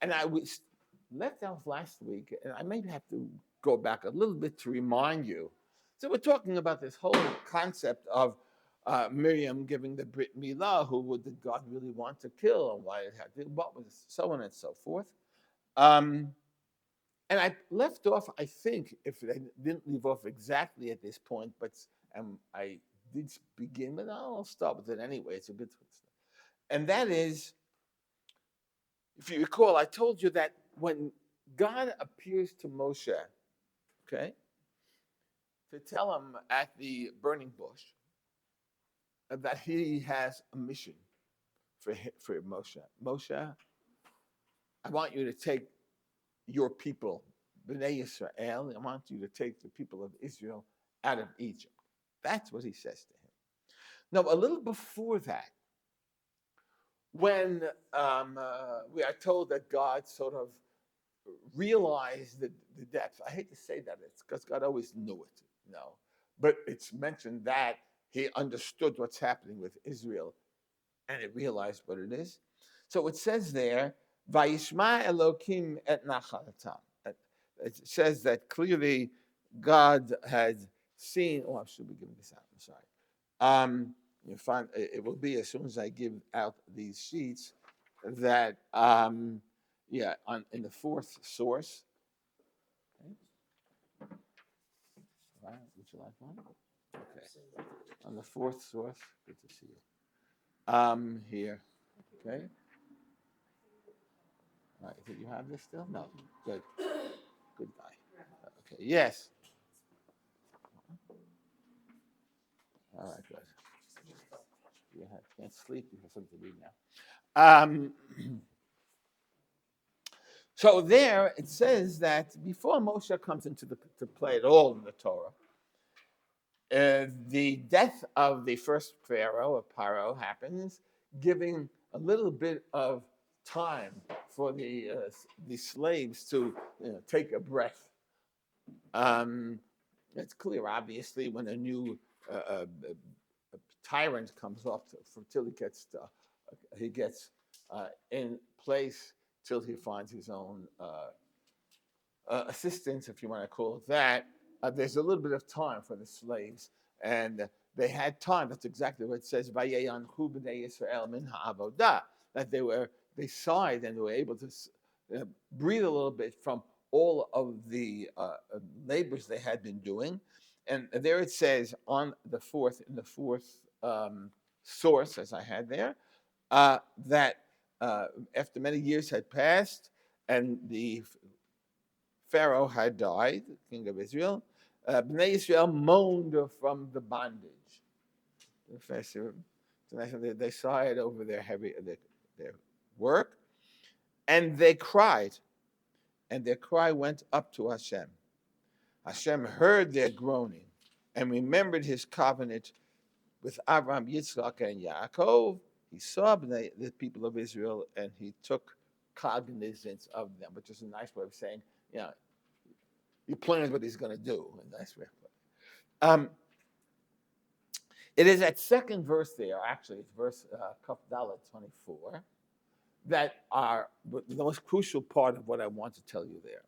And I was left off last week, and I maybe have to go back a little bit to remind you. So we're talking about this whole concept of Miriam giving the Brit Milah, who did God really want to kill, and why it had to, what was so on and so forth. Um, and I left off, I think, if I didn't leave off exactly at this point, but I did begin, but I'll start with it anyway. It's a good stuff. And that is, if you recall, I told you that when God appears to Moshe, okay, to tell him at the burning bush that he has a mission for Moshe. Moshe, I want you to take your people, Bnei Israel, I want you to take the people of Israel out of Egypt. That's what he says to him. Now, a little before that, when we are told that God sort of realized the depth. I hate to say that, it's because God always knew it, but it's mentioned that he understood what's happening with Israel and he realized what it is. So it says there, Vayishma Elokim et nachalatam. It says that clearly God had seen. Oh, I should be giving this out. I'm sorry. You find it will be as soon as I give out these sheets that in the fourth source. Okay. All right, would you like one? Okay. On the fourth source, good to see you. Here. Okay. All right, do you have this still? No. Good. Good guy. Okay. Yes. All right, good. You can't sleep. You have something to read now. So there it says that before Moshe comes into to play at all in the Torah, the death of the first pharaoh of Paro happens, giving a little bit of time for the slaves to take a breath. It's clear, obviously, when a new tyrant comes up till he gets in place till he finds his own assistance, if you want to call it that. There's a little bit of time for the slaves, and they had time. That's exactly what it says. Vayeyanchu b'nei Yisrael min ha'avodah, that they sighed and they were able to breathe a little bit from all of the labors they had been doing. And there it says in the fourth source, as I had there, that after many years had passed and the Pharaoh had died, the king of Israel, Bnei Israel moaned from the bondage. They sighed over their work, and they cried, and their cry went up to Hashem. Hashem heard their groaning and remembered his covenant with Abraham, Yitzchak, and Yaakov. He saw the people of Israel and he took cognizance of them, which is a nice way of saying, he plans what he's going to do. A nice way of it. It is that second verse there, actually, it's verse Kaf Dalet 24, that are the most crucial part of what I want to tell you there.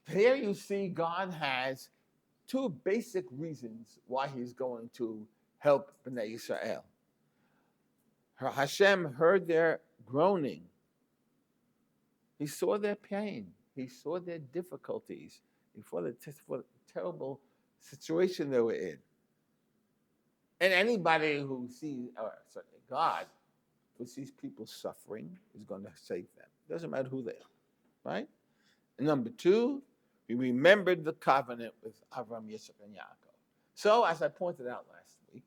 Here you see God has two basic reasons why he's going to help Bnei Israel. Hashem heard their groaning. He saw their pain. He saw their difficulties. He saw the terrible situation they were in. And anybody who sees, certainly God, who sees people suffering is going to save them. Doesn't matter who they are, right? And number two, we remembered the covenant with Abraham, Yitzchak, and Yaakov. So, as I pointed out last week,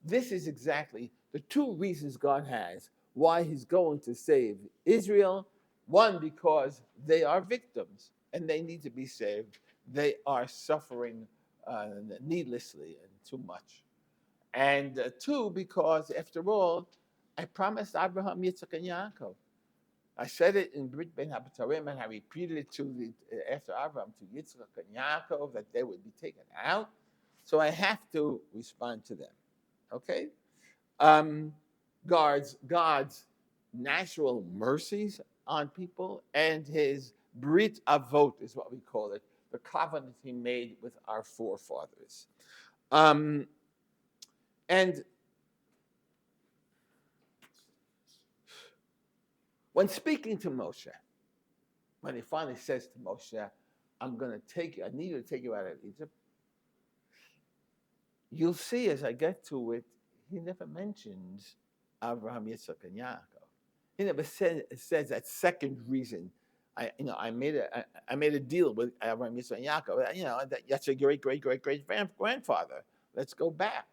this is exactly the two reasons God has why he's going to save Israel. One, because they are victims and they need to be saved. They are suffering needlessly and too much. And two, because after all, I promised Abraham, Yitzchak, and Yaakov. I said it in Brit Ben Habatarim, and I repeated it after Abraham to Yitzchak and Yaakov that they would be taken out. So I have to respond to them. Okay? God's natural mercies on people, and his Brit Avot is what we call it, the covenant he made with our forefathers. And when speaking to Moshe, when he finally says to Moshe, I'm going to take you, I need you to take you out of Egypt, you'll see as I get to it, he never mentions Abraham, Yitzchak, and Yaakov. He never says that second reason. I made a deal with Abraham, Yitzchak, and Yaakov. That's a great grandfather. Let's go back.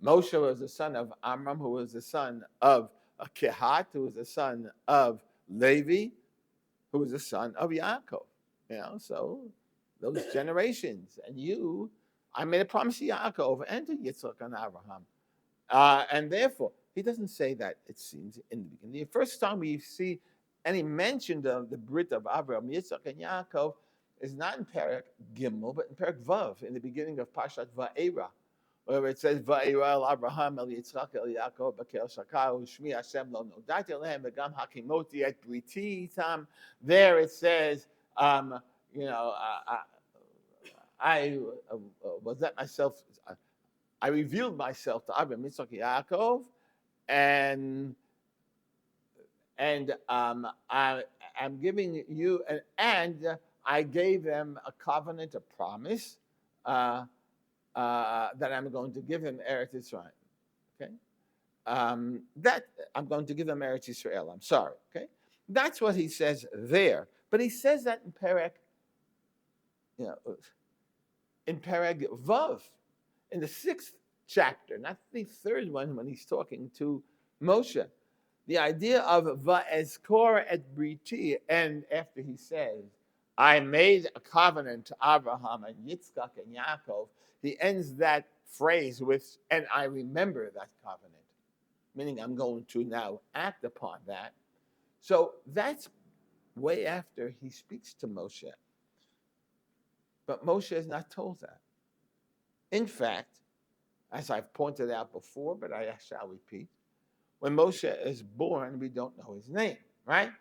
Moshe was the son of Amram, who was the son of Kehat, who was the son of Levi, who was the son of Yaakov. So those generations. And I made a promise to Yaakov and to Yitzchak and Abraham. And therefore, he doesn't say that, it seems, in the beginning. The first time we see any mention of the Brit of Abraham, Yitzchak, and Yaakov is not in Perek Gimel, but in Perek Vav, in the beginning of Parshat Va'era, where it says, Va'era el Abraham, el Yitzchak, el Yaakov, b'kel shakar, u'shmi Hashem lo nodati lehem, v'gam hakimoti et briti itam. There it says, I was let myself, I revealed myself to Abraham, Yitzchak, Yaakov, and I'm giving you, and I gave them a covenant, a promise, that I'm going to give them Eretz Israel. Okay, that I'm going to give them Eretz Israel. I'm sorry. Okay, that's what he says there. But he says that in Perek, in Perek Vav, in the 6th chapter, not the 3rd one, when he's talking to Moshe. The idea of va'ezkor et briti, and after he says, I made a covenant to Abraham and Yitzchak and Yaakov, he ends that phrase with, and I remember that covenant, meaning I'm going to now act upon that. So that's way after he speaks to Moshe. But Moshe is not told that. In fact, as I've pointed out before, but I shall repeat, when Moshe is born, we don't know his name, right?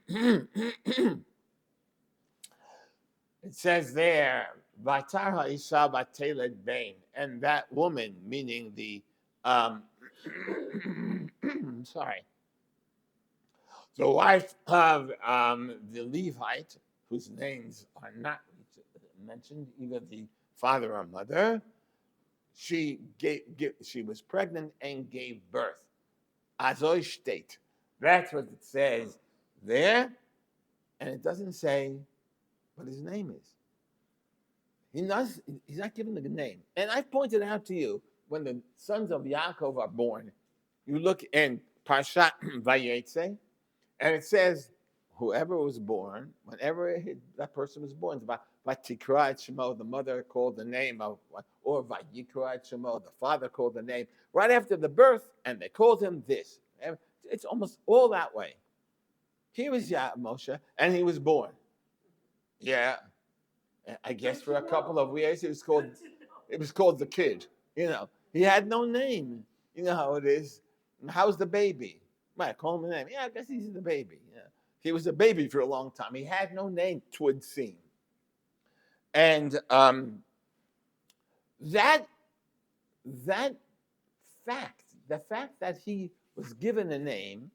It says there, Vatar ha'isha bateled bain, and that woman, meaning the, the wife of the Levite, whose names are not mentioned, either the father or mother, she was pregnant and gave birth. Azoy state. That's what it says there, and it doesn't say what his name is. He's not given the name. And I pointed out to you, when the sons of Yaakov are born, you look in Parshat Vayetze, and it says, whoever was born, whenever that person was born, Vatikra et Shemo, the mother called the name of, or Vayikra et Shemo, the father called the name, right after the birth, and they called him this. It's almost all that way. Here is Moshe, and he was born. Yeah, I guess for a couple of years it was called the kid. He had no name. You know how it is. How's the baby? Right, call him a name. Yeah, I guess he's the baby. Yeah. He was a baby for a long time. He had no name, 'twould seem. And that fact, the fact that he was given a name,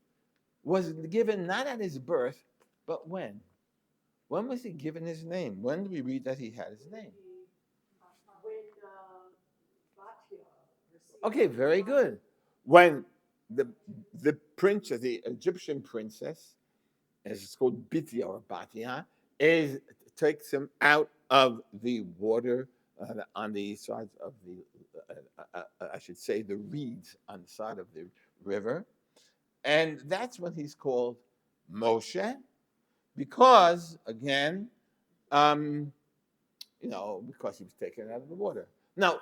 was given not at his birth, but when? When was he given his name? When do we read that he had his name? Okay, very good. When the princess, the Egyptian princess, as it's called Bithia or Batia, takes him out of the water on the sides of the reeds on the side of the river. And that's when he's called Moshe, because, again, because he was taken out of the water. Now,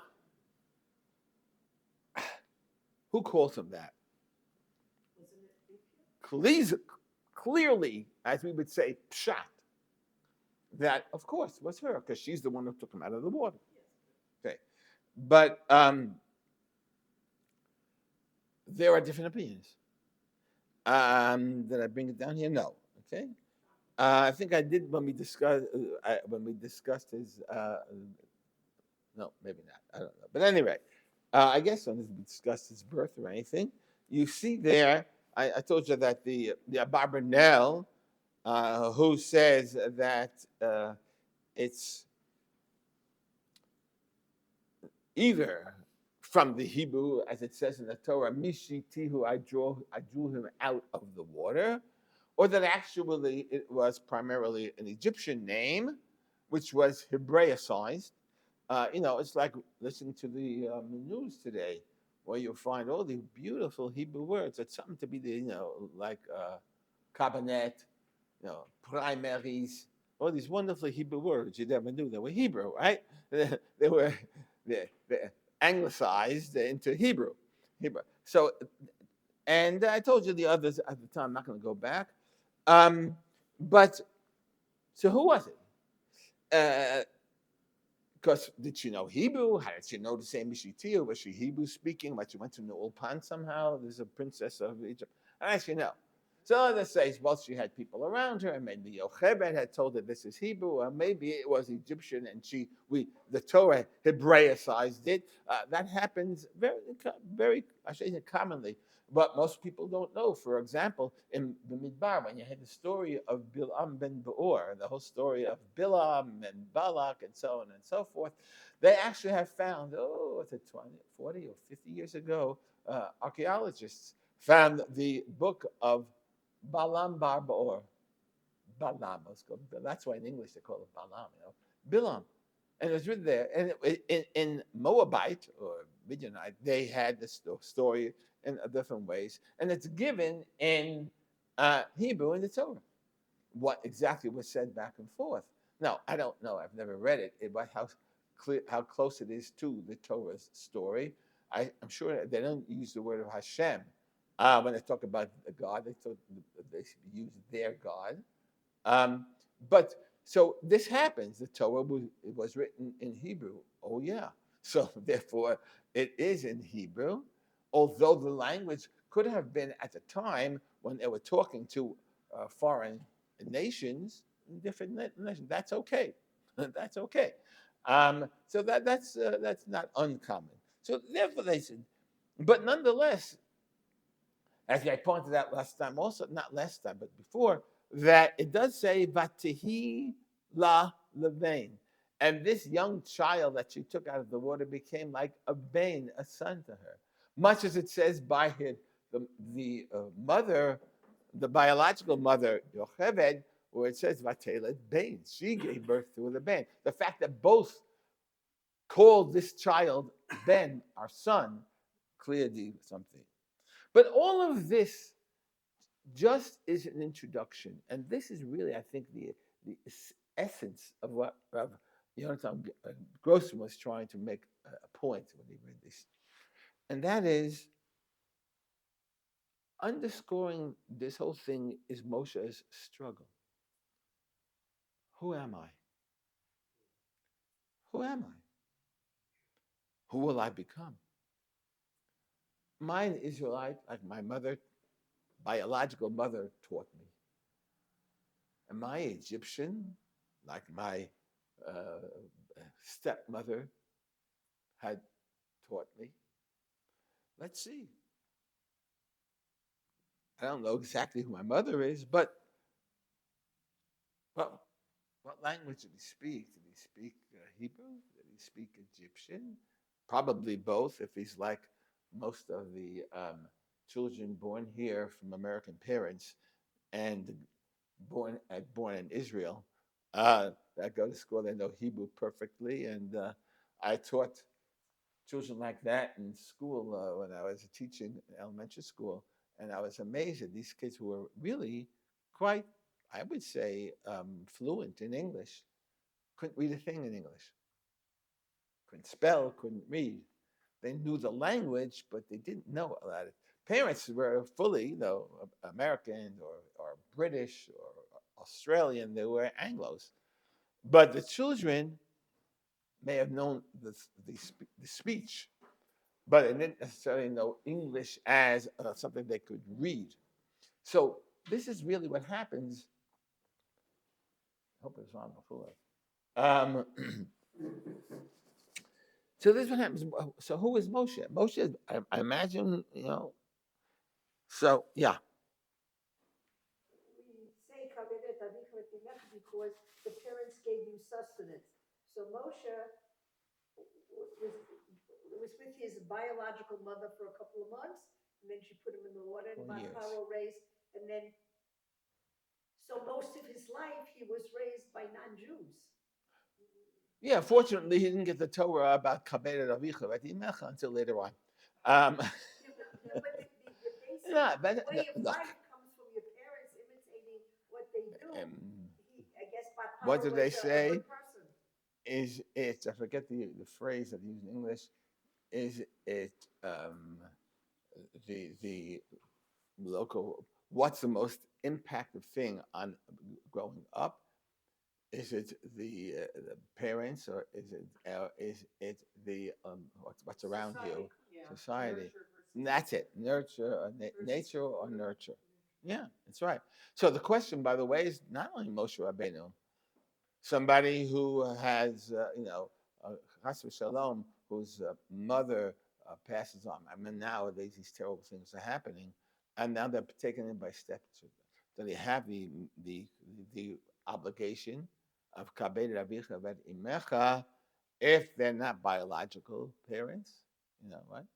who calls him that? Clearly, as we would say, pshat, that, of course, was her, because she's the one who took him out of the water. Okay. But there are different opinions. Did I bring it down here? No. Okay. I think I did when we discussed his. No, maybe not. I don't know. But anyway, I guess when we discussed his birth or anything, you see there. I told you that the Abarbanel, who says that it's either from the Hebrew, as it says in the Torah, Mishitihu, I drew him out of the water, or that actually it was primarily an Egyptian name, which was Hebraicized. It's like listening to the news today, where you'll find all these beautiful Hebrew words. It's something to be, like cabinet, primaries, all these wonderful Hebrew words you never knew they were Hebrew, right? They were they anglicized into Hebrew. Hebrew. So, and I told you the others at the time. I'm not going to go back. But so who was it? Because did she know Hebrew? How did she know the same Mishitia? Was she Hebrew speaking? But she went to the Ulpan somehow. There's a princess of Egypt. I actually know. So let's say, well, she had people around her, and maybe Yochebed had told her this is Hebrew, or maybe it was Egyptian, and the Torah Hebraicized it. That happens very, I should say commonly, but most people don't know. For example, in the Midbar, when you had the story of Bilam ben Beor, the whole story of Bilam and Balak, and so on and so forth, they actually have found, what's it, 20, 40 or 50 years ago, archaeologists found the book of Balaam bar Beor. Balaam, that's why in English they call it Balaam, Bilam. And it's written there. And in Moabite or Midianite, they had this story in different ways. And it's given in Hebrew in the Torah. What exactly was said back and forth. Now, I don't know. I've never read it, but how close it is to the Torah's story. I'm sure they don't use the word of Hashem when they talk about God. They use their God. But so this happens. The Torah was written in Hebrew. Oh yeah. So therefore, it is in Hebrew, although the language could have been at the time when they were talking to foreign nations, different nations. That's okay. That's okay. So that's not uncommon. So therefore, they said, but nonetheless, as I pointed out last time, also not last time, but before, that it does say Vatihi la levain. And this young child that she took out of the water became like a bane, a son to her. Much as it says by the mother, the biological mother, Yocheved, where it says Vatelet Bane. She gave birth to the bane. The fact that both called this child Ben, our son, clearly something. But all of this just is an introduction. And this is really, I think, the essence of what Rav Yonatan Grossman was trying to make a point when he read this. And that is underscoring this whole thing is Moshe's struggle. Who am I? Who am I? Who will I become? Am I an Israelite like my mother, biological mother, taught me? Am I Egyptian like my uh, stepmother had taught me? Let's see. I don't know exactly who my mother is, but well, what language did he speak? Did he speak Hebrew? Did he speak Egyptian? Probably both, if he's like most of the children born here from American parents and born in Israel that go to school. They know Hebrew perfectly, and I taught children like that in school when I was teaching elementary school, and I was amazed at these kids who were really quite, I would say, fluent in English. Couldn't read a thing in English. Couldn't spell, couldn't read. They knew the language, but they didn't know a lot. Parents were fully, American or British or Australian. They were Anglos, but the children may have known the speech, but they didn't necessarily know English as something they could read. So this is really what happens. I hope it's on before. So this is what happens. So who is Moshe? Moshe, I imagine, So yeah, We say "Kaveret Avich V'Timech" because the parents gave you sustenance. So Moshe was with his biological mother for a couple of months, and then she put him in the water, and 4 years. Paro raised, and then so most of his life he was raised by non-Jews. Yeah, fortunately, he didn't get the Torah about Kabed Avicha V'Timecha until later on. But the basic Yeah, but way of look, life comes from your parents imitating what they do. I guess what Paro do was they a say? good person. Is it? I forget the phrase that they use in English. Is it the local? What's the most impactful thing on growing up? Is it the parents, or is it the what's around you, society? And that's it. Nurture or nature or nurture. Yeah, that's right. So the question, by the way, is not only Moshe Rabbeinu, somebody who has, Chas v'shalom, whose mother passes on. I mean, nowadays these terrible things are happening, and now they're taken in by steps. So they have the the obligation of kabed avicha vet imecha if they're not biological parents. Right?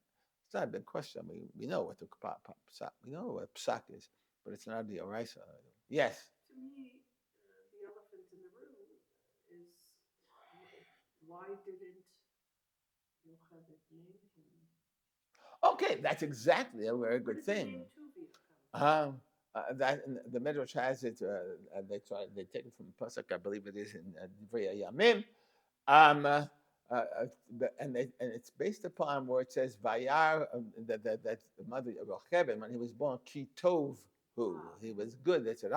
It's not a big question. We know what the psak. We know what psak is, but it's not the oraisa. Yes. To me, the elephant in the room is why didn't Yocheved name him? Okay, that's exactly a very good thing. That the Midrash has it. They take it from Pasuk, I believe it is in Divrei Yamim, and it's based upon where it says Vayar, that the mother Yocheved, when he was born, Ki Tov Hu, he was good. They said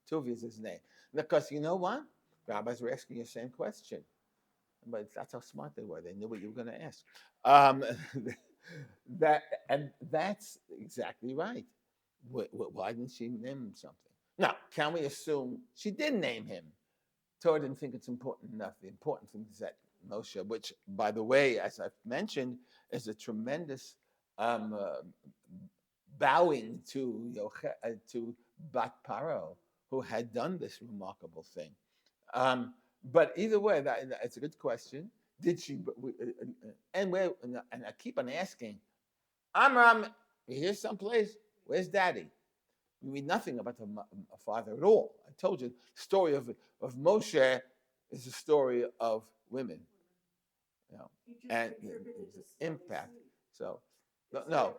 Tov is his name, because you know what, rabbis were asking the same question, but that's how smart they were. They knew what you were going to ask. Um, that's exactly right. Why didn't she name him something? Now, can we assume she did name him? Torah didn't think it's important enough. The important thing is that Moshe, which, by the way, as I've mentioned, is a tremendous bowing to Bat Paro, who had done this remarkable thing. But either way, it's a good question. Did she? And I keep on asking, Amram, you hear someplace? Where's Daddy? We read nothing about a father at all. I told you, the story of Moshe is a story of women, and the impact. So, no, no,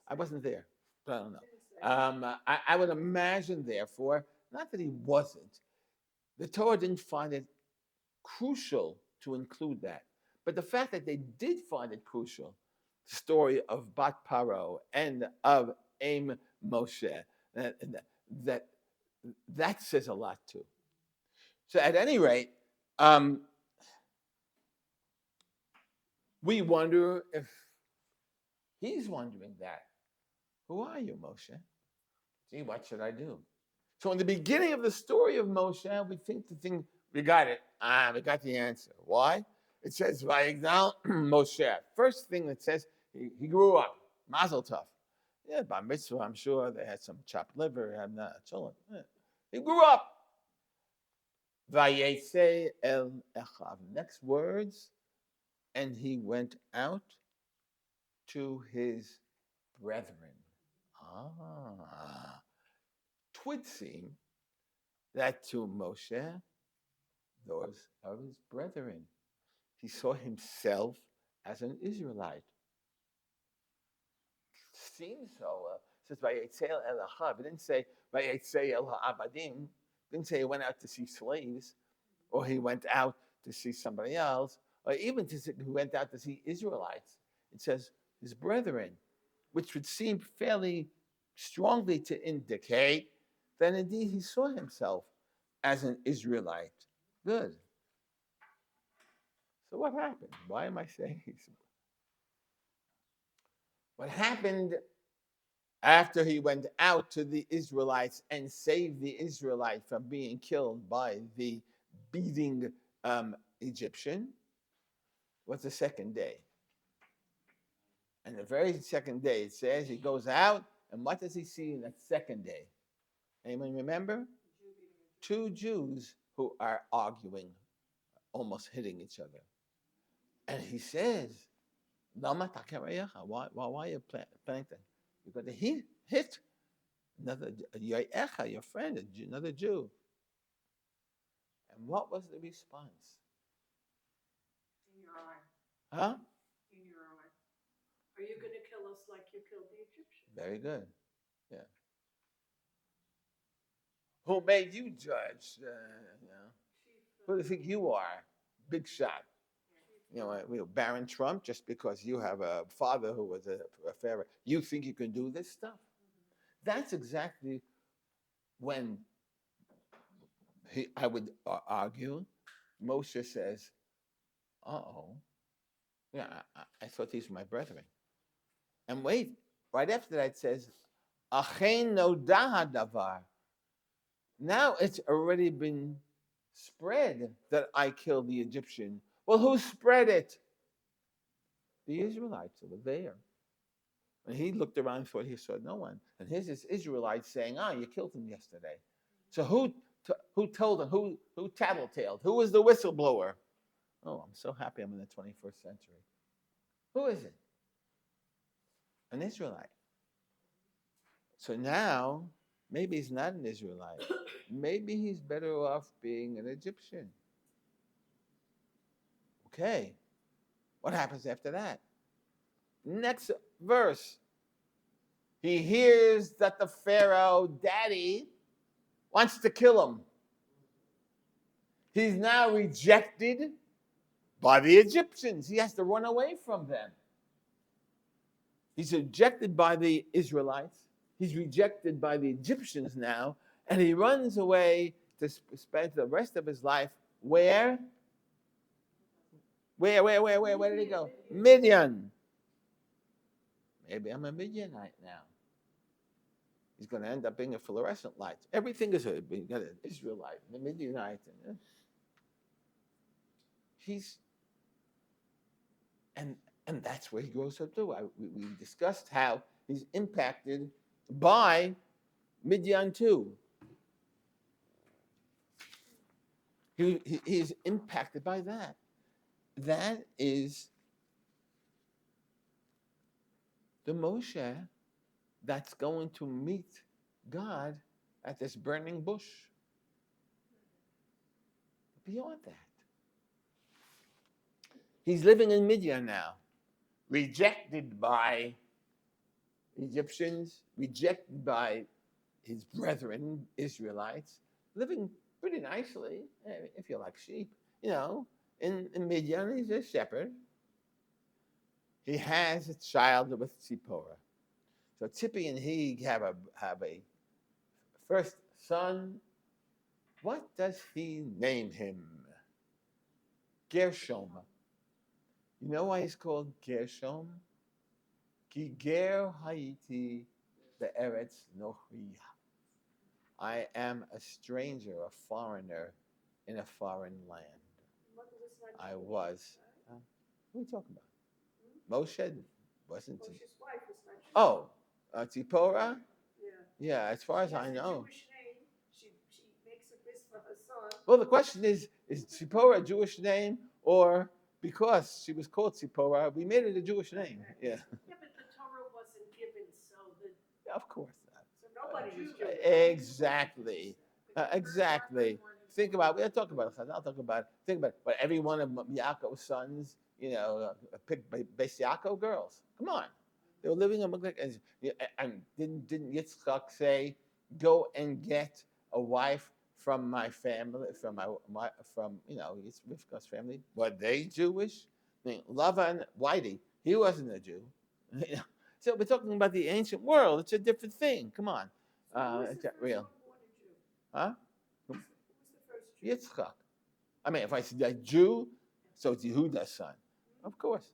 I wasn't there. I don't know. I would imagine, therefore, not that he wasn't. The Torah didn't find it crucial to include that. But the fact that they did find it crucial, the story of Bat Paro and of Aim Moshe, that, that, that says a lot too. So at any rate, we wonder if he's wondering that. Who are you, Moshe? Gee, what should I do? So in the beginning of the story of Moshe, we think we got it. We got the answer. Why? It says Vayigdal Moshe. First thing that says he grew up. Mazel tov. Yeah, by mitzvah, I'm sure they had some chopped liver, had children. Yeah. He grew up. Vayetze el echav. Next words, and he went out to his brethren. Twould seem that to Moshe, those are his brethren. He saw himself as an Israelite. Seems so. It says Vayetzel el Achav. It didn't say Vayetzel el Ha'abadim. It didn't say he went out to see slaves, or he went out to see somebody else, or even he went out to see Israelites. It says his brethren, which would seem fairly strongly to indicate that indeed he saw himself as an Israelite. Good. So what happened? Why am I saying what happened after he went out to the Israelites and saved the Israelites from being killed by the beating Egyptian, was the second day. And the very second day, it says he goes out, and what does he see in that second day? Anyone remember? Two Jews who are arguing, almost hitting each other. And he says, Lama takareyecha? Why are you planning that? You're going to hit another your friend, another Jew. And what was the response? In your eye. Huh? In your eye. Are you going to kill us like you killed the Egyptians? Very good. Yeah. Who made you judge? Who do you think you are? Big shot. Baron Trump, just because you have a father who was a pharaoh, you think you can do this stuff? That's exactly when I would argue. Moshe says, "Uh-oh, yeah, I thought these were my brethren." And wait, right after that it says, "Achen nodah davar." Now it's already been spread that I killed the Egyptian. Well, who spread it? The Israelites who were there. And he looked around and thought he saw no one. And here's this Israelite saying, you killed him yesterday. So who told him? Who tattletaled? Who was the whistleblower? Oh, I'm so happy I'm in the 21st century. Who is it? An Israelite. So now, maybe he's not an Israelite. Maybe he's better off being an Egyptian. Okay. What happens after that? Next verse. He hears that the Pharaoh daddy wants to kill him. He's now rejected by the Egyptians. He has to run away from them. He's rejected by the Israelites. He's rejected by the Egyptians now. And he runs away to spend the rest of his life where? Where did he go? Midian. Maybe I'm a Midianite now. He's going to end up being a fluorescent light. Everything is you got an Israelite, a Midianite. And that's where he grows up to. We discussed how he's impacted by Midian too. He is impacted by that. That is the Moshe that's going to meet God at this burning bush. Beyond that, he's living in Midian now, rejected by Egyptians, rejected by his brethren, Israelites, living pretty nicely, if you like sheep, in Midian. He's a shepherd. He has a child with TORAH. So Tzippi and he have a first son. What does he name him? Gershom. You know why he's called Gershom? Ki ger hayiti be'eretz nochriya. I am a stranger, a foreigner in a foreign land. I was. What are we talking about? Moshe wasn't. Moshe's wife is not. Tzipporah? Yeah. Yeah, as far as I know. Jewish name. She makes a bris for her son. Well, the question is Tzipporah a Jewish name, or because she was called Tzipporah, we made it a Jewish name? Yeah. Yeah, but the Torah wasn't given, so Of course not. so nobody was Jewish. Exactly. Exactly. Think about. We'll talk about it. I'll talk about it. Think about it. But every one of Yaakov's sons, picked Beis Yaakov girls. Come on. They were living among and didn't Yitzchak say, "Go and get a wife from my family, from Rivka's family"? Were they Jewish? I mean, Lavan, Whitey, he wasn't a Jew. So we're talking about the ancient world. It's a different thing. Come on, it's not real. Huh? Who's the first Jew? Yitzchak. I mean, if I said that Jew, so it's Yehuda's son, of course.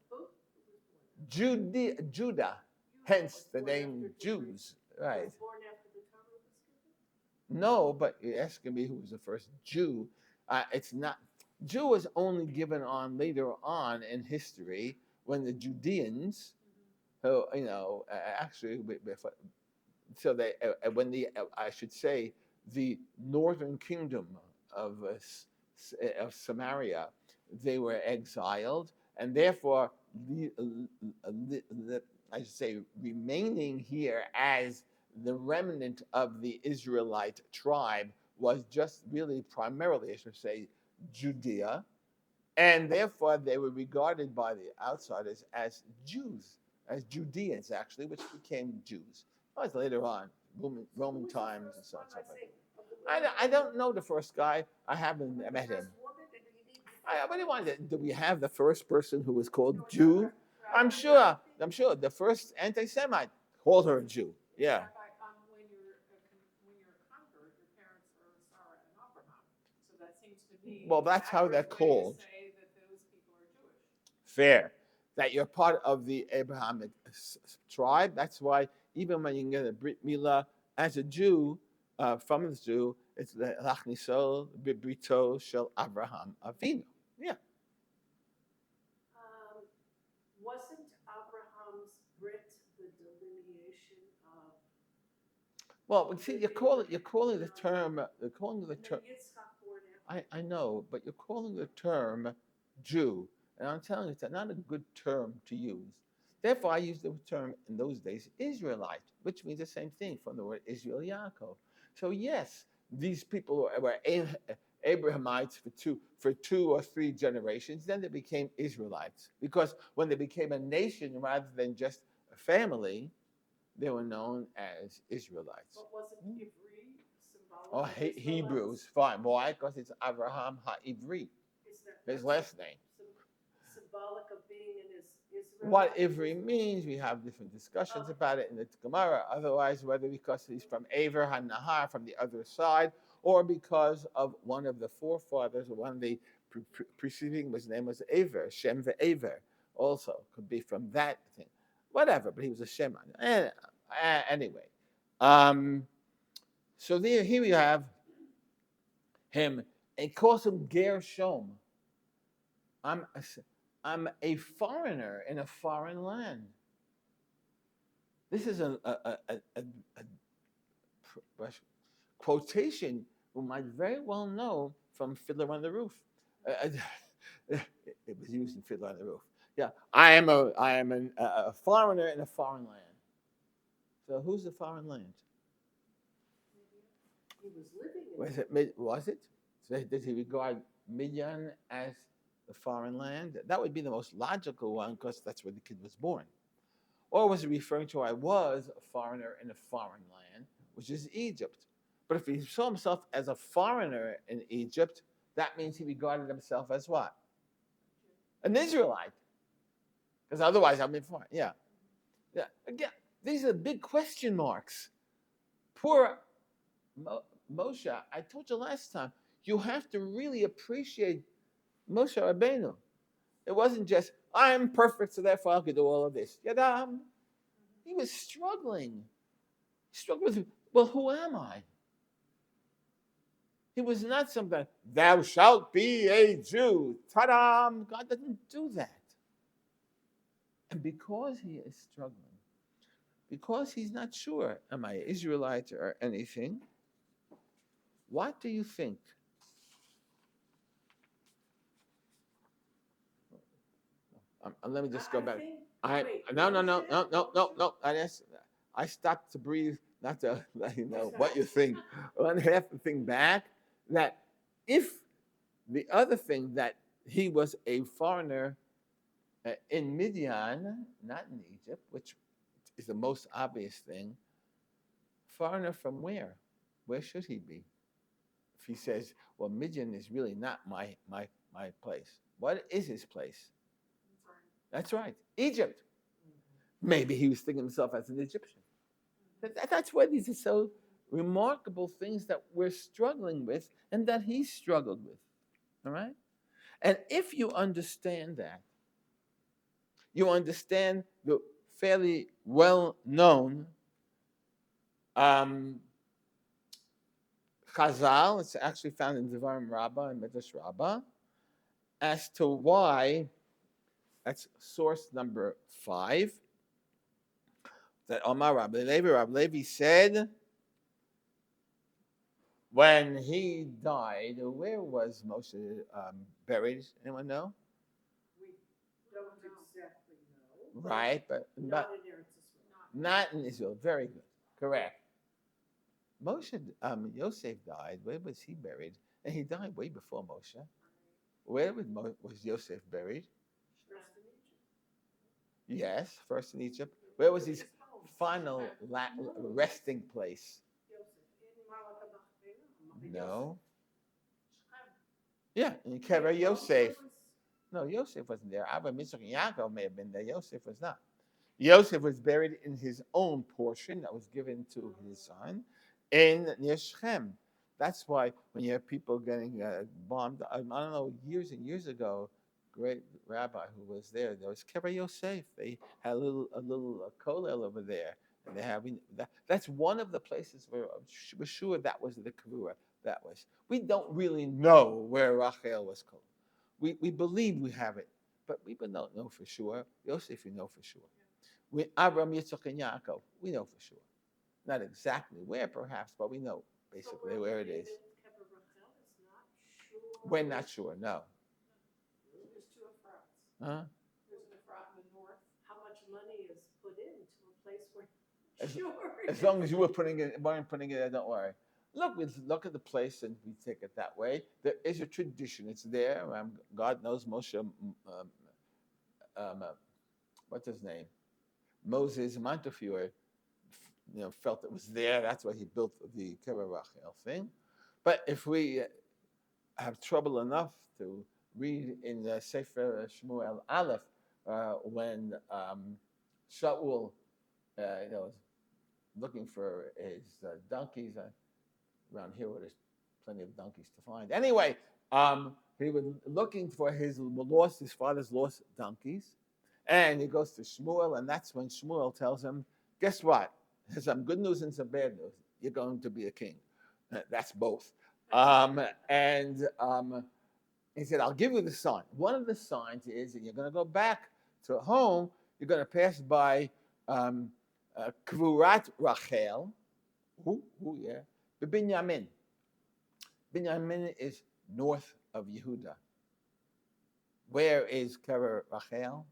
Judah, hence the name Jews. Right. Was born after the Torah was given? No, but you're asking me who was the first Jew. It's not. Jew was only given on later on in history when the Judeans, who actually, so they when the I should say the northern kingdom of of Samaria, they were exiled, and therefore I should say remaining here as the remnant of the Israelite tribe was just really primarily, I should say, Judea, and therefore they were regarded by the outsiders as Jews, as Judeans actually, which became Jews. That was later on, Roman times and so on. I don't know the first guy. I haven't met him. What do you want? Do we have the first person who was called Jew? I'm sure. The first anti-Semite called her a Jew. Yeah. When you're a convert, your parents are Sarah and Abraham. So that seems to me. Well, that's how they're called. Say that those people are Jewish. Fair. That you're part of the Abrahamic tribe. That's why even when you can get a Brit Milah as a Jew, from the Jew, it's the Lachnisol Bibrito Shel Abraham Avinu. Yeah. Wasn't Abraham's Brit the delineation of? Well, see, you're calling the term. You're calling the term. I know, but you're calling the term Jew, and I'm telling you, it's not a good term to use. Therefore, I use the term in those days Israelite, which means the same thing from the word Israel Yaakov. So yes, these people were Abrahamites for two or three generations. Then they became Israelites because when they became a nation rather than just a family, they were known as Israelites. But wasn't Ivri symbolic? Oh, Hebrews, fine. Why? Because it's Avraham HaIvri, his last name. Symbolic of being in Israel. What Ivri means, we have different discussions about it in the Gemara. Otherwise, whether because he's from Aver HaNahar, from the other side, or because of one of the forefathers, or one of the preceding, his name was Aver, Shem ve'Aver, also could be from that thing. Whatever, but he was a Shemite. Anyway, so here we have him, and he calls him Gershom. I'm a foreigner in a foreign land. This is a quotation we might very well know from Fiddler on the Roof. It was used in Fiddler on the Roof. Yeah, I am a foreigner in a foreign land. So who's the foreign land? He was living in Was it? So did he regard Midian as the foreign land? That would be the most logical one because that's where the kid was born. Or was he referring to I was a foreigner in a foreign land, which is Egypt? But if he saw himself as a foreigner in Egypt, that means he regarded himself as what? An Israelite. Because otherwise I'd be foreign. Yeah. Again, these are big question marks. Poor Moshe, I told you last time, you have to really appreciate Moshe Rabbeinu. It wasn't just, I'm perfect, so therefore I can do all of this. Yadam. He was struggling. He struggled with, well, who am I? He was not something, thou shalt be a Jew. Ta-dam! God doesn't do that. And because he is struggling, because he's not sure, am I Israelite or anything, what do you think? Let me just go back. No. I stopped to breathe, not to let you know what you think. Let me have to think back that if the other thing that he was a foreigner in Midian, not in Egypt, which is the most obvious thing, foreigner from where? Where should he be? If he says, well, Midian is really not my place. What is his place? That's right, Egypt. Maybe he was thinking of himself as an Egyptian. That's why these are so remarkable things that we're struggling with and that he struggled with. All right? And if you understand that, you understand the fairly well-known Chazal, it's actually found in Devarim Rabbah and Midrash Rabbah, as to why, that's source number 5, that Omar Rabbi Levi said, when he died, where was Moshe buried? Anyone know? We don't exactly know. Right, but Not in Eretz Israel. not in Israel. Very good. Correct. Moshe, Yosef died. Where was he buried? And he died way before Moshe. Where was Yosef buried? First in Egypt. Yes, first in Egypt. Where was his final resting place? No. Yeah, in Kever Yosef. No, Yosef wasn't there. Abba, Mitzvah, and Yaakov may have been there. Yosef was not. Yosef was buried in his own portion that was given to his son in near Shechem. That's why when you have people getting bombed, I don't know, years and years ago, great rabbi who was there was Kever Yosef. They had a little kollel over there, and they have that's one of the places where we're sure that was the kavura. That was. We don't really know where Rachel was killed. We believe we have it, but we don't know for sure. Yosef, we know for sure. We Abraham, Yitzchak, and Yaakov, we know for sure. Not exactly where, perhaps, but we know basically where it is. We're not sure. No. There's 2 Ephrats. Huh? There's an Ephrat in the north. How much money is put into a place where as long as you weren't putting it there, don't worry. Look at the place and we take it that way. There is a tradition. It's there. God knows Moshe. What's his name? Moses Montefiore, felt it was there. That's why he built the Kever Rachel thing. But if we have trouble enough to read in the Sefer Shmuel Aleph, when Shaul, was looking for his donkeys around here, where there's plenty of donkeys to find. Anyway, he was looking for his father's lost donkeys. And he goes to Shmuel, and that's when Shmuel tells him, guess what? There's some good news and some bad news. You're going to be a king. That's both. He said, I'll give you the sign. One of the signs is that you're going to go back to home. You're going to pass by Kvurat Rachel. Binyamin. Binyamin is north of Yehuda. Where is Kever Rachel?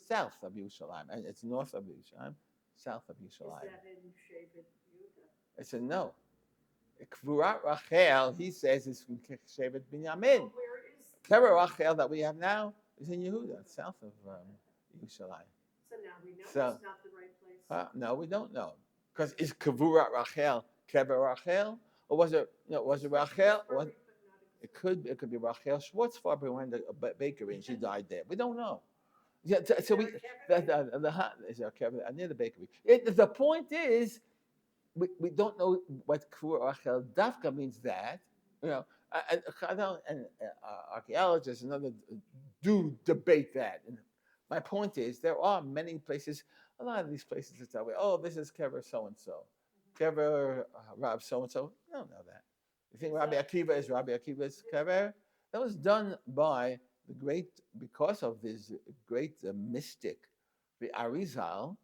South of Yerushalayim, and it's north of Yerushalayim, south of Yerushalayim. Is that in Shevet Yehuda? It's a no. Kvurat Rachel, he says, is from Shevet Binyamin. Kever Rachel that we have now is in Yehuda, south of Yerushalayim. So now we know it's not the right place. No, we don't know, because is Kvurat Rachel Kever Rachel, or was it Rachel? It could be Rachel Schwartzfarber who went to a bakery and she died there. We don't know. Yeah, so we near the bakery. The point is, we don't know what Kvurat Rachel Dafka means. That and archaeologists and others do debate that. And my point is, there are many places. A lot of these places that tell me, oh, this is Kever so and so, Kever Rab so and so. You don't know that. You think Rabbi Akiva is Rabbi Akiva's Kever? That was done by because of this great mystic, the Arizal,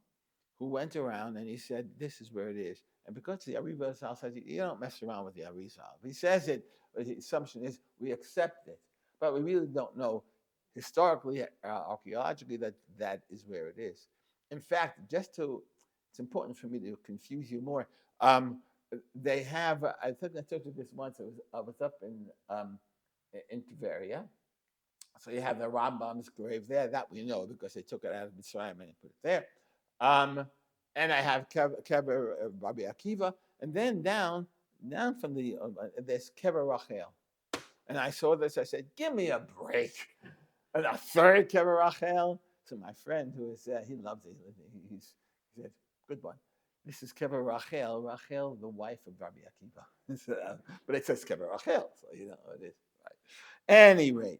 who went around and he said, this is where it is. And because the Arizal says, you don't mess around with the Arizal. If he says it, the assumption is we accept it. But we really don't know historically, archaeologically, that is where it is. In fact, it's important for me to confuse you more. They have, I think I told you this once, I was up in Tveria. So you have the Rambam's grave there. That we know because they took it out of Mitzrayim and put it there. And I have Kever Rabbi Akiva. And then down from there's Kever Rachel. And I saw this. I said, give me a break. And a third Kever Rachel. So my friend who was there, he loved it. He said, good one. This is Kever Rachel, the wife of Rabbi Akiva. But it says Kever Rachel, so you know what it is. Right. Anyway.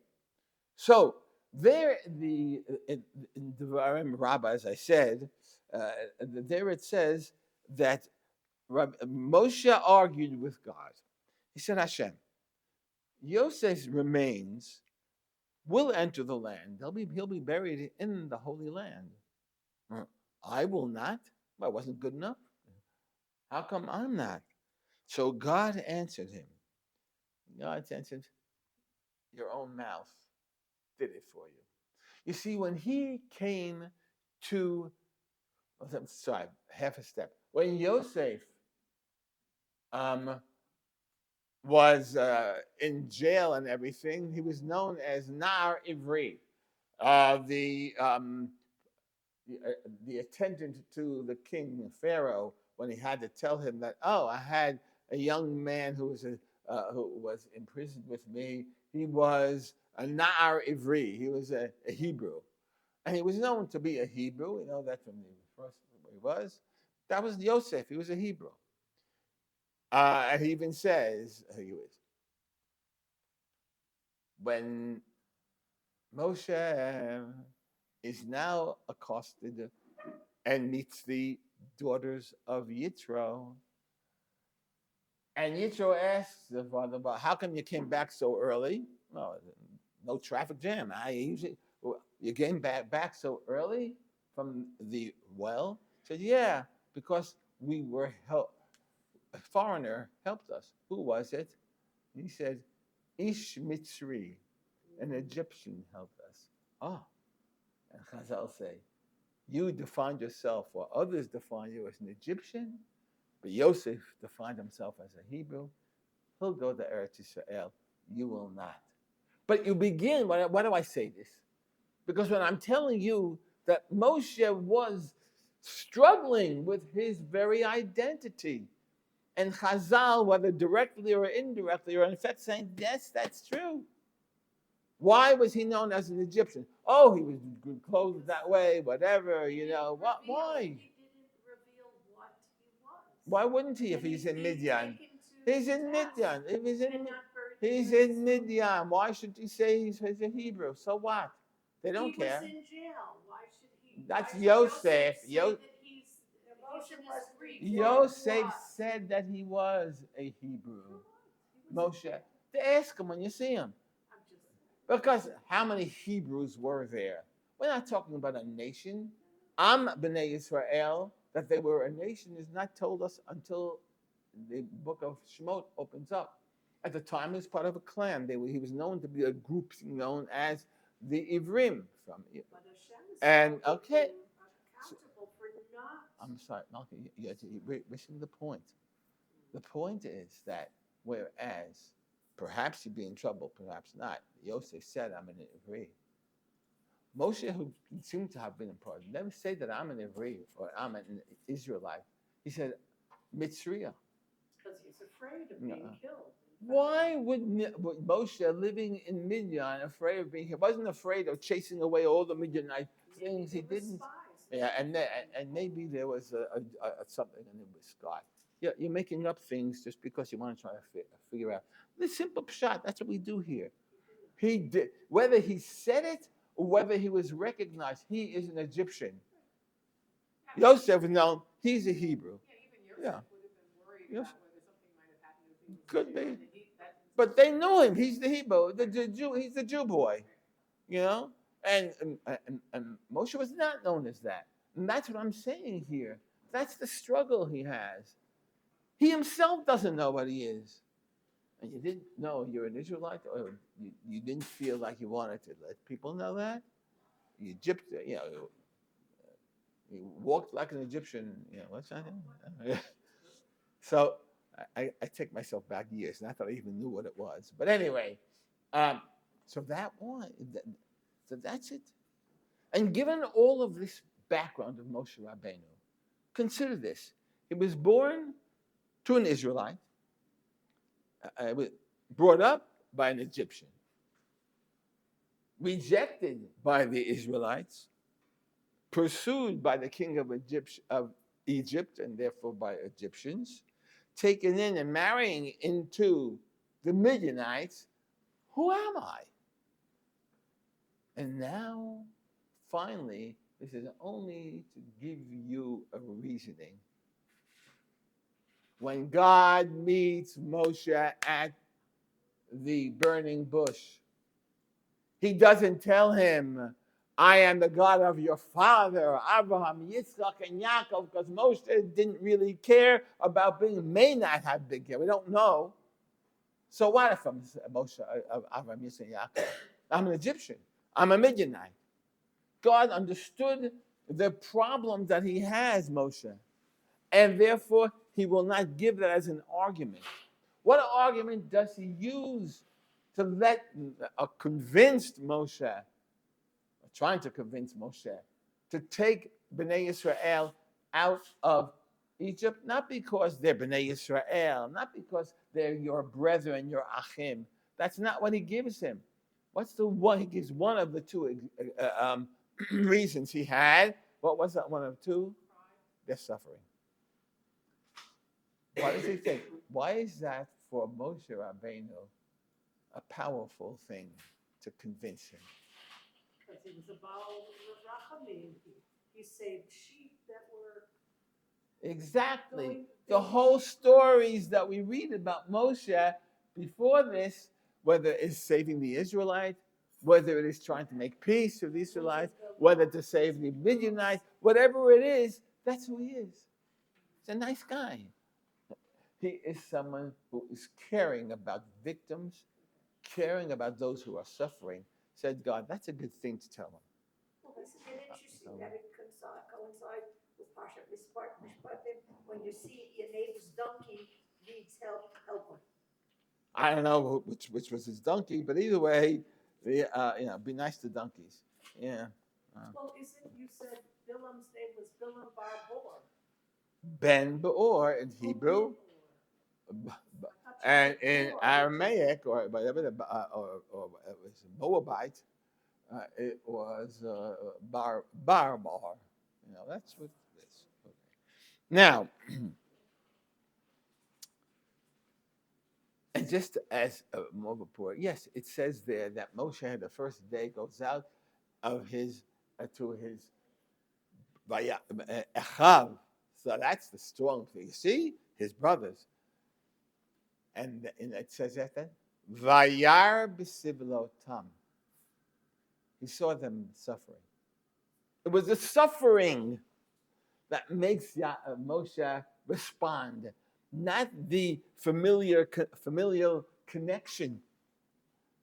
So there, in Devarim Rabbah, as I said, there it says that Moshe argued with God. He said, Hashem, Yosef's remains will enter the land. He'll be buried in the Holy Land. I will not. Well, I wasn't good enough. How come I'm not? So God answered him. God answered, your own mouth did it for you. You see, when he came to, sorry, half a step. When Yosef was in jail and everything, he was known as Nar Ivri, uh, the, um, the attendant to the king Pharaoh, when he had to tell him that, oh, I had a young man who was imprisoned with me. He was a Nar Ivri. He was a Hebrew, and he was known to be a Hebrew. You know that from the first where he was. That was Yosef. He was a Hebrew, and he even says he was when Moshe is now accosted and meets the daughters of Yitro. And Yitro asks the father about how come you came back so early? Well, no traffic jam. You came back so early from the well? He said, yeah, because we were helped. A foreigner helped us. Who was it? He said, Ish Mitzri, an Egyptian helped us. Oh, and Chazal say, you defined yourself or others define you as an Egyptian, but Yosef defined himself as a Hebrew. He'll go to Eretz Israel. You will not. But you begin, why do I say this? Because when I'm telling you that Moshe was struggling with his very identity, and Chazal, whether directly or indirectly, are in fact saying, yes, that's true. Why was he known as an Egyptian? Oh, he was clothed that way, whatever, you know. What? Why? He didn't reveal what he was. Why wouldn't he if he's in Midian? He's in Midian. If he's in Midian, why should he say he's a Hebrew? So what? They don't care. He was in jail. Why should he? That's Yosef. Yosef What? said that he was a Hebrew. Moshe. To ask him when you see him. Because how many Hebrews were there? We're not talking about a nation. B'nai Israel, that they were a nation, is not told us until the book of Shemot opens up. At the time, he was part of a clan. He was known to be a group known as the Ivrim. And okay. I'm sorry, Malcolm, you're missing the point. The point is that whereas perhaps he'd be in trouble, perhaps not. Yosef said, I'm an Ivri. Moshe, who seemed to have been important, never say that I'm an Ivri or I'm an Israelite. He said, Mitzriya. Because he's afraid of being killed. Why would Moshe, living in Midian, afraid of being? He wasn't afraid of chasing away all the Midianite things. He didn't. Yeah, and maybe there was something in it with God. Yeah, you're making up things just because you want to try to figure out the simple pshat. That's what we do here. He did, whether he said it or whether he was recognized. He is an Egyptian. Yosef was known. He's a Hebrew. Yeah. Yes. Could be. But they knew him. He's the Hebrew, the Jew. He's the Jew boy, you know. And Moshe was not known as that. And that's what I'm saying here. That's the struggle he has. He himself doesn't know what he is. And you didn't know you're an Israelite, or you didn't feel like you wanted to let people know that. You Egyptian, you walked like an Egyptian. What's that? So I take myself back years. Not that I even knew what it was. But anyway, so that's it. And given all of this background of Moshe Rabbeinu, consider this. He was born to an Israelite, brought up by an Egyptian, rejected by the Israelites, pursued by the king of Egypt and therefore by Egyptians, taken in and marrying into the Midianites. Who am I? And now, finally, this is only to give you a reasoning. When God meets Moshe at the burning bush, he doesn't tell him, I am the God of your father, Abraham, Yitzchak, and Yaakov, because Moshe didn't really care about being, may not have big care. We don't know. So what if I'm Moshe, Abraham, Yitzchak, and Yaakov? I'm an Egyptian. I'm a Midianite. God understood the problem that he has, Moshe, and therefore he will not give that as an argument. What argument does he use to let a convinced Moshe, trying to convince Moshe, to take Bnei Israel out of Egypt? Not because they're Bnei Israel, not because they're your brethren, your achim. That's not what he gives him. What's the one? He gives one of the two reasons he had. What was that one of two? They're suffering. What does he think? Why is that for Moshe Rabbeinu a powerful thing to convince him? Because he was about Rachamim. He saved sheep that were Exactly. The whole stories that we read about Moshe before this, whether it's saving the Israelites, whether it is trying to make peace with the Israelites, whether to save the Midianites, whatever it is, that's who he is. He's a nice guy. He is someone who is caring about victims, caring about those who are suffering. Said God, that's a good thing to tell him. Well, isn't it interesting that it coincides with Parshat Mishpatim when you see your neighbor's donkey needs help him. I don't know which was his donkey, but either way, be nice to donkeys. Yeah. Well, isn't you said Bilam's name was Bilam Bar Bor? Ben Beor in Hebrew, and in Aramaic or whatever, or it was Moabite, it was Bar. That's what this. Okay. Now, and just as more of a point, yes, it says there that Moshe had the first day goes out of his to his Echav. So that's the strong thing. You see, his brothers. And it says that Vayar b'sivlotam. He saw them suffering. It was the suffering that makes Moshe respond, not the familial connection.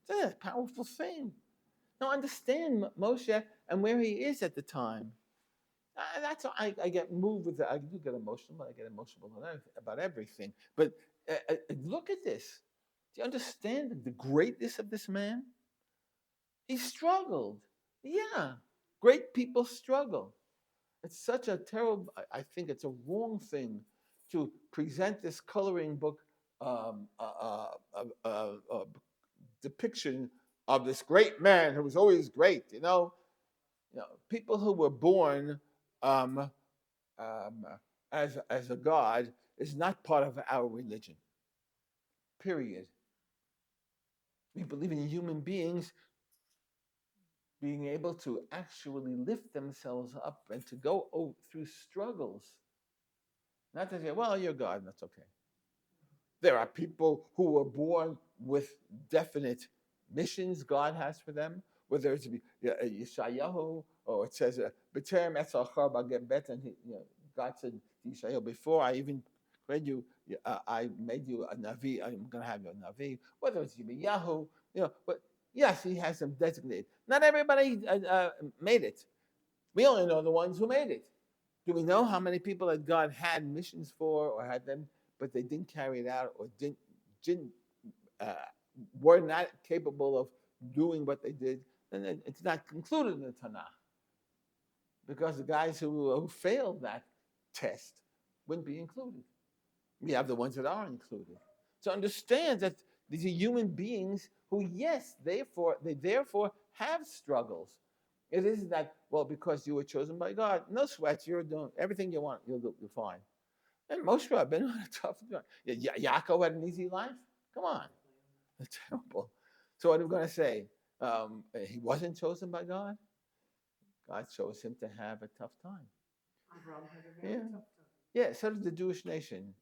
It's a powerful thing. Now understand Moshe and where he is at the time. That's why I get moved with it. I do get emotional, but I get emotional about everything. But look at this. Do you understand the greatness of this man? He struggled. Yeah, great people struggle. It's such a terrible, I think it's a wrong thing to present this coloring book depiction of this great man who was always great. People who were born as a god is not part of our religion. Period. We believe in human beings being able to actually lift themselves up and to go through struggles. Not to say, well, you're God, that's okay. There are people who were born with definite missions God has for them, whether it's Yeshayahu or it says, "B'terem etzachar b'gem bet," and God said to Yeshayahu, before I even created you, I made you a Navi. I'm going to have you a Navi. Whether it's Yirmiyahu, but yes, he has them designated. Not everybody made it. We only know the ones who made it. Do we know how many people that God had missions for or had them, but they didn't carry it out or didn't were not capable of doing what they did? Then it's not included in the Tanakh, because the guys who failed that test wouldn't be included. We have the ones that are included. So understand that these are human beings who, yes, they therefore have struggles. It isn't that, well, because you were chosen by God. No sweats. You're doing everything you want. You're fine. And Moshe Rabbeinu had a tough time. Yaakov had an easy life. Come on. That's terrible. So what are we going to say? He wasn't chosen by God? God chose him to have a tough time. Avram had a very tough time. Yeah, so did the Jewish nation.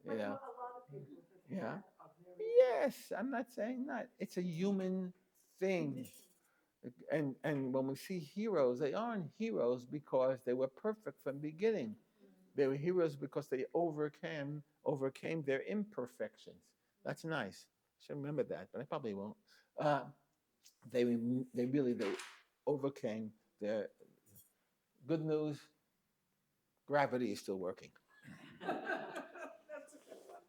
You But know. a lot of people have Yeah. had a very Yes, I'm not saying that. It's a human thing. And when we see heroes, they aren't heroes because they were perfect from the beginning. They were heroes because they overcame their imperfections. That's nice. Should remember that, but I probably won't. Uh, they overcame their good news. Gravity is still working. That's a good one.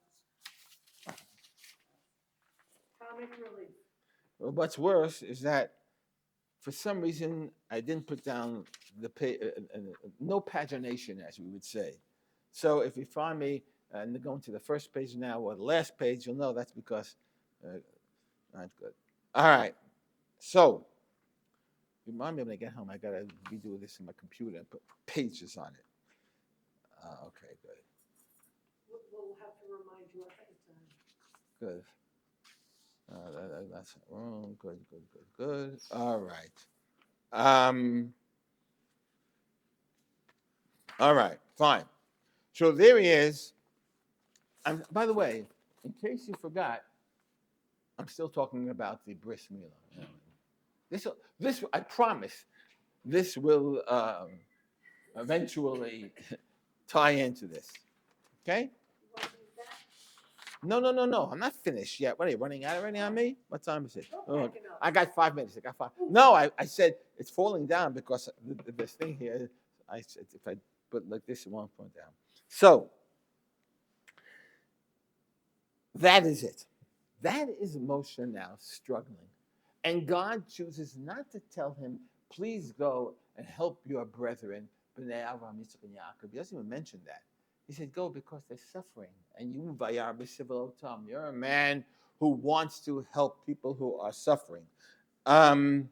Comic relief. Well, what's worse is that for some reason I didn't put down no pagination, as we would say. So if you find me going to the first page now or the last page, you'll know that's because not good. All right. So remind me when I get home. I gotta redo this in my computer and put pages on it. Okay, good, We'll have to remind you ahead of time. good. That's wrong. Good, good, good, good. All right. Um. All right. Fine. So there he is. By the way, in case you forgot, I'm still talking about the bris milah. This, I promise, this will eventually tie into this. Okay? You want to use that? No. I'm not finished yet. What are you running out already on me? What time is it? Don't pack it up. I got 5 minutes. I got five. No, I said it's falling down because this thing here. I said if I put like this, it won't fall down. So that is it. That is Moshe now struggling. And God chooses not to tell him, please go and help your brethren, B'nai Avraham, Yitzchak, and Yaakov. He doesn't even mention that. He said, go because they're suffering. And you, Vayar b'Sivil Otam, you're a man who wants to help people who are suffering. And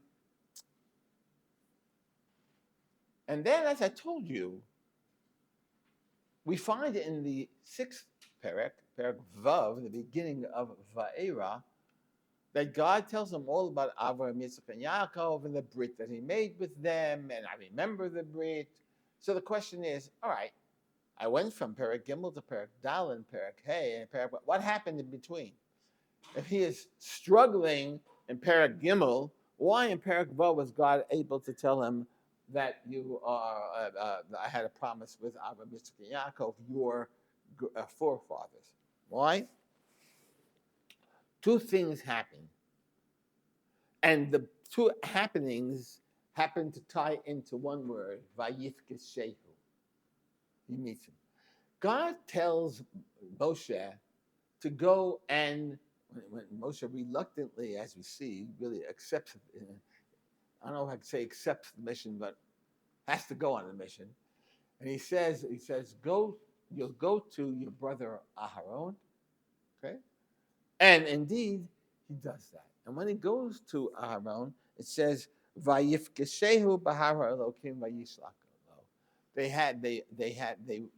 then, as I told you, we find in the 6th Perek Vav, the beginning of Va'era, that God tells them all about Avraham, Yitzchak, and Yaakov and the Brit that he made with them, and I remember the Brit. So the question is, all right, I went from Perek Gimel to Perek Dal and Perek Hey, and Perek, what happened in between? If he is struggling in Perek Gimel, why in Perek Vav was God able to tell him that you are, I had a promise with Avraham, Yitzchak, and Yaakov, your forefathers? Why? Two things happen. And the two happenings happen to tie into one word, Vayifkeshehu. He meets him. God tells Moshe to go and, when Moshe reluctantly, as we see, really accepts, I don't know if I could say accepts the mission, but has to go on the mission. And he says, go, you'll go to your brother Aharon, okay? And indeed, he does that. And when he goes to Aharon, it says, "Vayifkeshehu b'hara Elokim vayishlach." They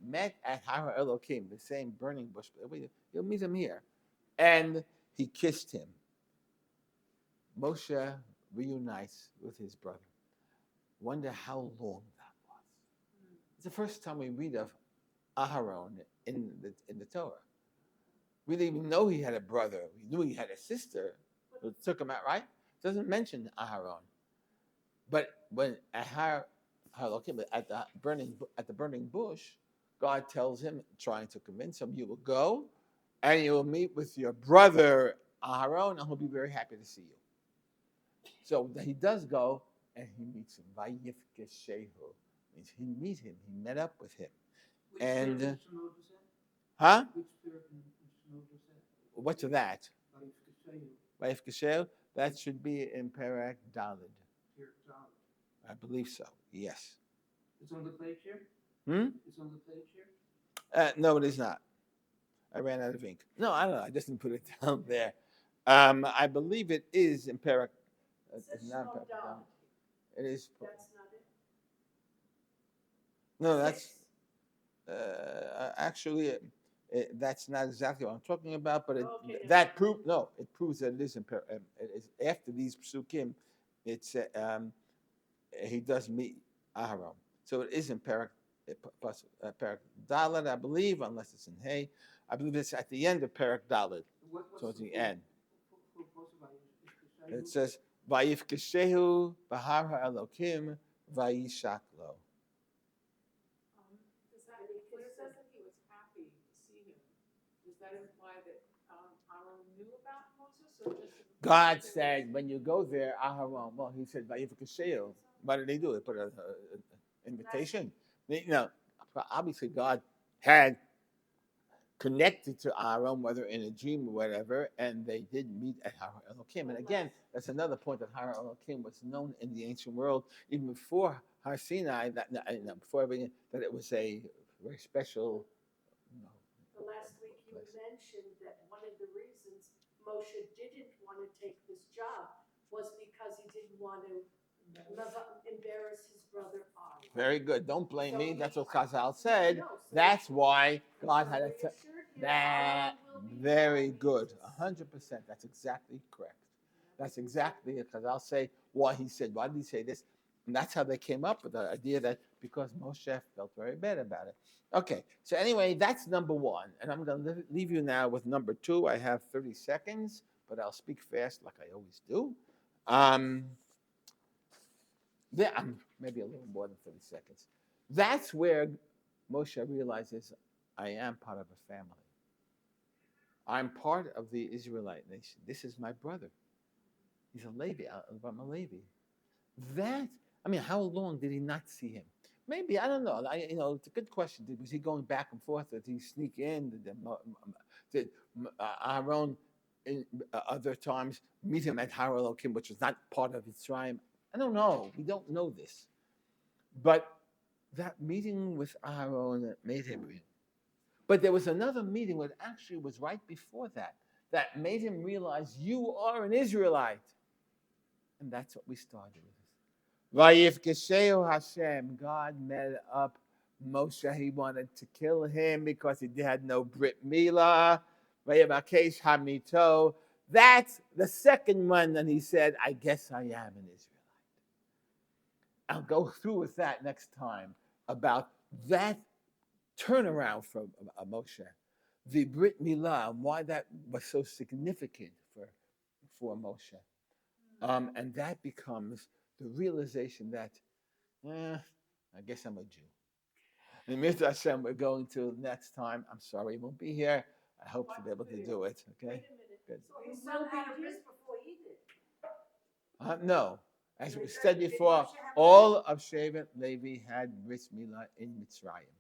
met at Hara Elokim, the same burning bush. You'll meet him here, and he kissed him. Moshe reunites with his brother. Wonder how long that was. It's the first time we read of Aharon in the Torah. We didn't even know he had a brother. We knew he had a sister who took him out, right? It doesn't mention Aharon. But when at the burning bush, God tells him, trying to convince him, you will go and you will meet with your brother Aharon, and he'll be very happy to see you. So he does go and he meets him. Vayifkeshehu means he meet him. He met up with him. Which And Which huh? Which What's that? Vayifkeshehu. That should be in Perek Daled. I believe so. Yes. It's on the page here. It's on the page here. No, it is not. I ran out of ink. No, I don't know. I just didn't put it down there. I believe it is in Perek. It's not Perek Daled. It is. That's not it. No, that's actually that's not exactly what I'm talking about. But that proves it proves that it is in Perek. It is after these psukim. It's he does meet Aharon. So it is in Perek Daled, I believe, unless it's in Hay. I believe it's at the end of Perek Dalet, What's towards the full- end. full post about It says, Vayifkeshehu Bahar HaElokim Vayishak Lo. Does that, when it says that he was happy to see him, does that imply that Aaron knew about Moses or just? God said, when you go there, Aharon, well, he said, Vayifkeshehu. What did they do? They put an invitation. Obviously, God had connected to Aaron, whether in a dream or whatever, and they did meet at Har Elohim. And again, that's another point that Har Elohim was known in the ancient world, even before Har Sinai, before everything, that it was a very special. The last week you mentioned that one of the reasons Moshe didn't want to take this job was because he didn't want to embarrass his brother Aaron. Very good. Don't blame So me. he- That's what Chazal said. No, so That's why God so had to. reassured him That Aaron will be very happy. good. 100%. That's exactly correct. That's exactly it. Because I'll say why he said, why did he say this? And that's how they came up with the idea that because Moshe felt very bad about it. Okay, so anyway, that's number one. And I'm going to leave you now with number two. I have 30 seconds, but I'll speak fast like I always do. Maybe a little more than 30 seconds. That's where Moshe realizes I am part of a family. I'm part of the Israelite nation. This is my brother. He's a Levi. I'm a Levi. How long did he not see him? Maybe, I don't know. It's a good question. Was he going back and forth? Did he sneak in? Did Aaron, in other times, meet him at Har Elohim, which was not part of Mitzrayim? I don't know. We don't know this. But that meeting with Aaron made him real. But there was another meeting that actually was right before that made him realize you are an Israelite. And that's what we started with. Vayifkesheu Hashem, God met up Moshe. He wanted to kill him because he had no Brit Milah. Vayivakesh Hamito. That's the second one. And he said, I guess I am an Israelite. I'll go through with that next time about that turnaround from Moshe, the Brit Milah, and why that was so significant for Moshe. And that becomes the realization that, I guess I'm a Jew. And Mr. Hashem, we're going to next time. I'm sorry he won't be here. I hope to be able to do it. Okay? Good. So his son had a bris before he did. No. As we said before, all of Shevet Levi had bris milah in Mitzrayim.